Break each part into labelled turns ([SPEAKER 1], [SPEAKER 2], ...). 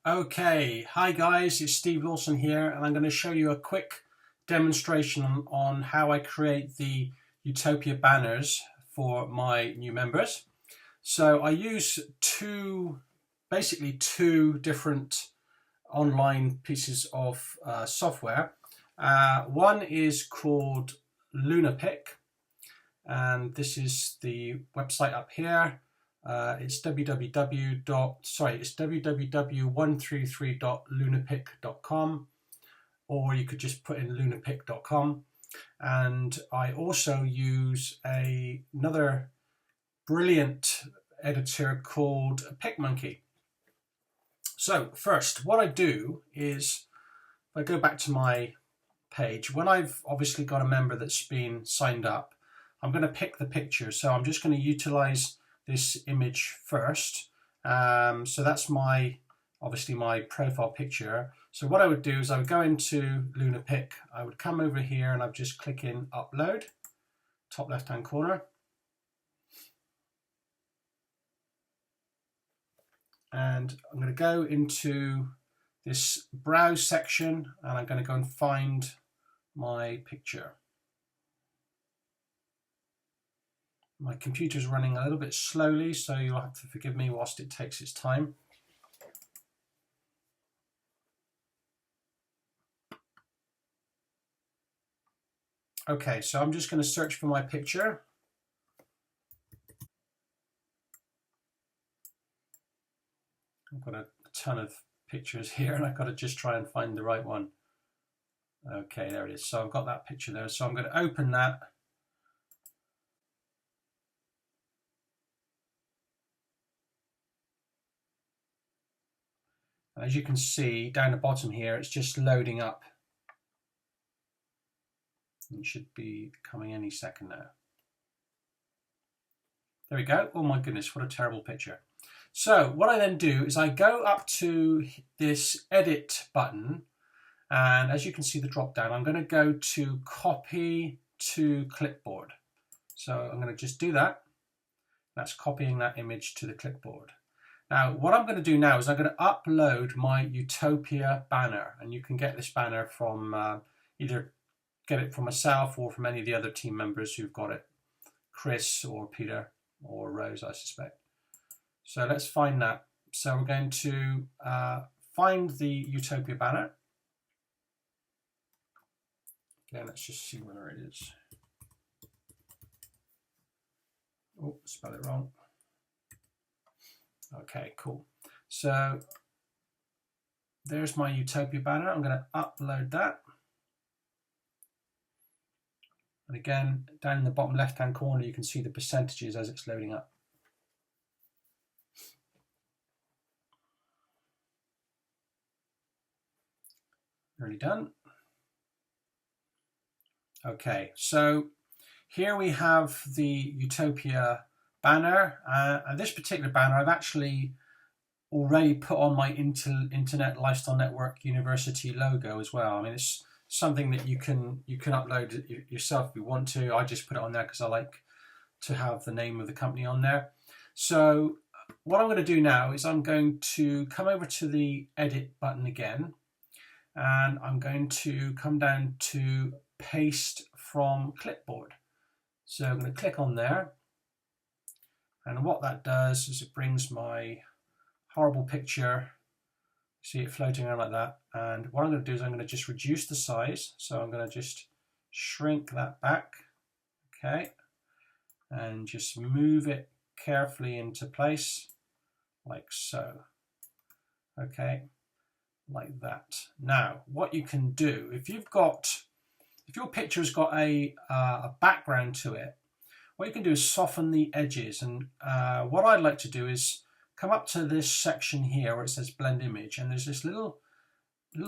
[SPEAKER 1] Okay, hi guys, it's Steve Lawson here, and I'm going to show you a quick demonstration on how I create the Utopia banners for my new members. So I use basically two different online pieces of software. One is called LunaPic, and this is the website up here. It's www.133.lunapic.com, or you could just put in lunapic.com. And I also use another brilliant editor called PicMonkey. So first, what I do is if I go back to my page, when I've obviously got a member that's been signed up, I'm going to pick the picture. So I'm just going to utilize this image first. So that's obviously my profile picture. So what I would do is I would go into LunaPic, I would come over here and I would just click in upload, top left hand corner. And I'm going to go into this browse section and I'm going to go and find my picture. My computer's running a little bit slowly, so you'll have to forgive me whilst it takes its time. Okay, so I'm just going to search for my picture. I've got a ton of pictures here and I've got to just try and find the right one. Okay, there it is. So I've got that picture there. So I'm going to open that. As you can see down the bottom here, it's just loading up. It should be coming any second now. There we go. Oh my goodness, what a terrible picture. So what I then do is I go up to this edit button, and as you can see the drop down, I'm going to go to copy to clipboard. So I'm going to just do that. That's copying that image to the clipboard. Now, what I'm going to do now is I'm going to upload my Utopia banner, and you can get this banner from either get it from myself or from any of the other team members who've got it, Chris or Peter or Rose, I suspect. So let's find that. So we're going to find the Utopia banner. Again, let's just see where it is. Oh, spell it wrong. Okay, cool. So there's my Utopia banner. I'm going to upload that. And again, down in the bottom left-hand corner, you can see the percentages as it's loading up. Nearly done. Okay, so here we have the Utopia banner. And this particular banner I've actually already put on my Internet Lifestyle Network University logo as well. I mean, it's something that you can upload yourself if you want to. I just put it on there because I like to have the name of the company on there. So what I'm going to do now is I'm going to come over to the edit button again, and I'm going to come down to paste from clipboard. So I'm going to click on there, and what that does is it brings my horrible picture. See it floating around like that. And what I'm going to do is I'm going to just reduce the size. So I'm going to just shrink that back. Okay. And just move it carefully into place like so. Okay. Like that. Now, what you can do, if your picture's got a background to it, what you can do is soften the edges. And what I'd like to do is come up to this section here where it says blend image, and there's this little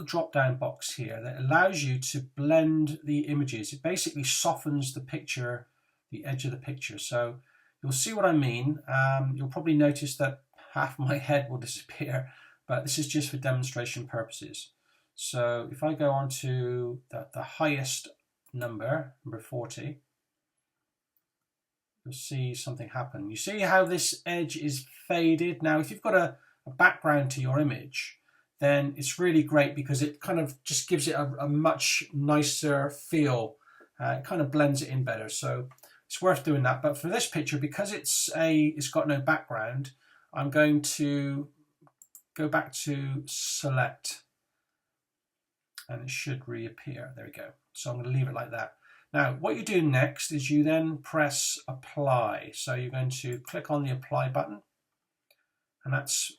[SPEAKER 1] drop down box here that allows you to blend the images. It basically softens the picture, the edge of the picture. So you'll see what I mean. You'll probably notice that half my head will disappear, but this is just for demonstration purposes. So if I go on to the highest number 40, you'll see something happen. You see how this edge is faded? Now, if you've got a background to your image, then it's really great because it kind of just gives it a much nicer feel. It kind of blends it in better. So it's worth doing that. But for this picture, because it's got no background, I'm going to go back to select and it should reappear. There we go. So I'm going to leave it like that. Now, what you do next is you then press apply. So you're going to click on the apply button, and that's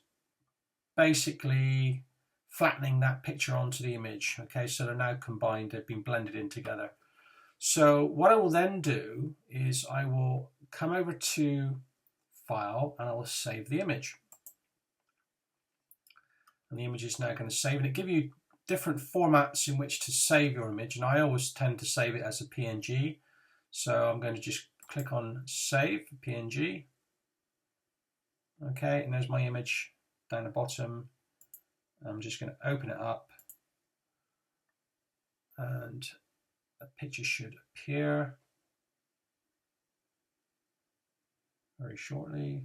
[SPEAKER 1] basically flattening that picture onto the image. Okay, so they're now combined, they've been blended in together. So what I will then do is I will come over to File and I will save the image. And the image is now going to save, and it gives you different formats in which to save your image, and I always tend to save it as a PNG. So I'm going to just click on Save PNG. Okay, and there's my image down the bottom. I'm just going to open it up, and a picture should appear very shortly.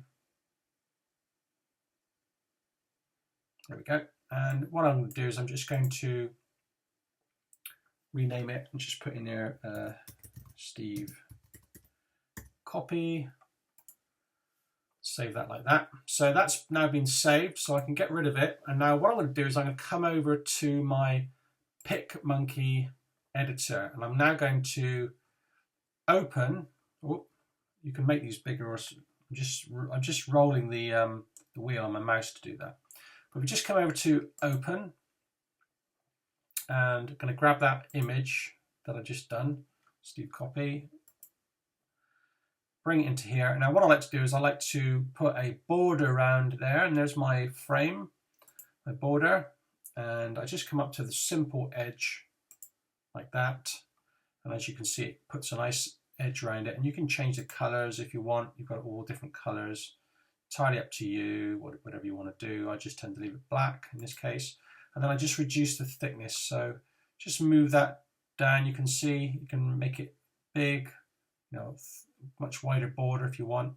[SPEAKER 1] There we go. And what I'm going to do is I'm just going to rename it and just put in there Steve copy. Save that like that. So that's now been saved, so I can get rid of it. And now what I'm going to do is I'm going to come over to my PicMonkey editor, and I'm now going to open. Oh, you can make these bigger, or I'm just rolling the wheel on my mouse to do that. But we just come over to open, and I'm going to grab that image that I just done, Steve copy, bring it into here. Now what I like to do is I like to put a border around there, and there's my frame, my border, and I just come up to the simple edge like that, and as you can see it puts a nice edge around it, and you can change the colors if you want. You've got all different colors, entirely up to you, whatever you want to do. I just tend to leave it black in this case, and then I just reduce the thickness, so just move that down. You can see you can make it big, you know, much wider border if you want,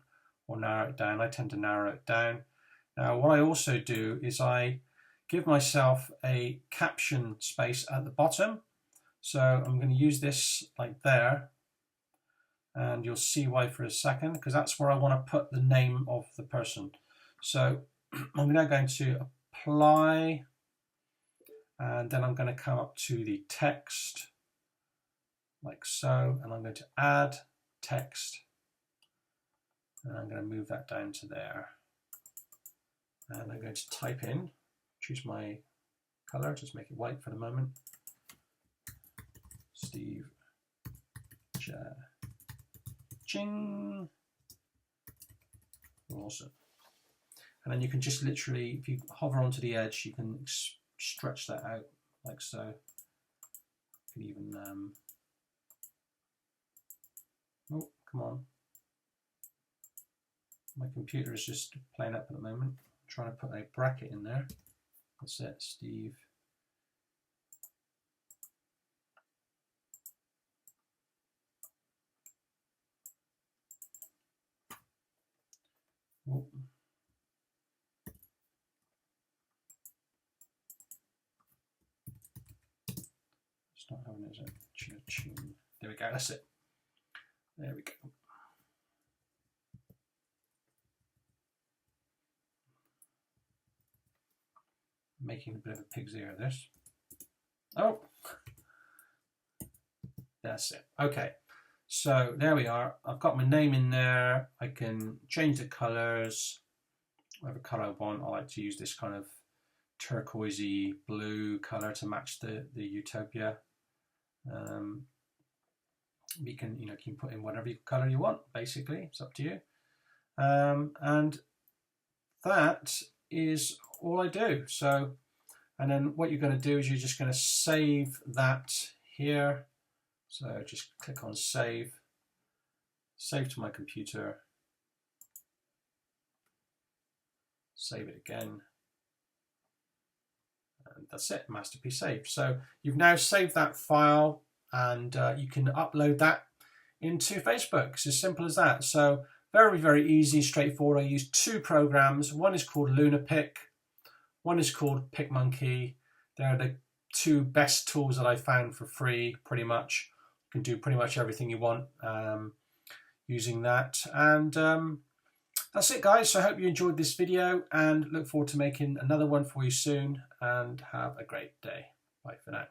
[SPEAKER 1] or narrow it down. I tend to narrow it down. Now what I also do is I give myself a caption space at the bottom, so I'm going to use this like there, and you'll see why for a second, because that's where I want to put the name of the person. So I'm now going to apply, and then I'm going to come up to the text like so, and I'm going to add text, and I'm going to move that down to there, and I'm going to type in, choose my color, just make it white for the moment, Steve Ching. Awesome. And then you can just literally, if you hover onto the edge, you can stretch that out like so. You can even oh, come on. My computer is just playing up at the moment. I'm trying to put a bracket in there. That's it, Steve. Oh. It's not having it, is it? There we go, that's it. There we go. Making a bit of a pig's ear of this. Oh, that's it. Okay, so there we are. I've got my name in there. I can change the colors, whatever color I want. I like to use this kind of turquoisey blue color to match the Utopia. You can put in whatever color you want. Basically, it's up to you. And that is all I do. So, and then what you're going to do is you're just going to save that here. So just click on save to my computer, save it again, and that's it, masterpiece saved. So you've now saved that file, and you can upload that into Facebook. It's as simple as that. So very, very easy, straightforward. I use two programs. One is called LunaPic, One is called PicMonkey. They're the two best tools that I found for free, pretty much. You can do pretty much everything you want using that. And that's it, guys. So I hope you enjoyed this video and look forward to making another one for you soon, and have a great day. Bye for now.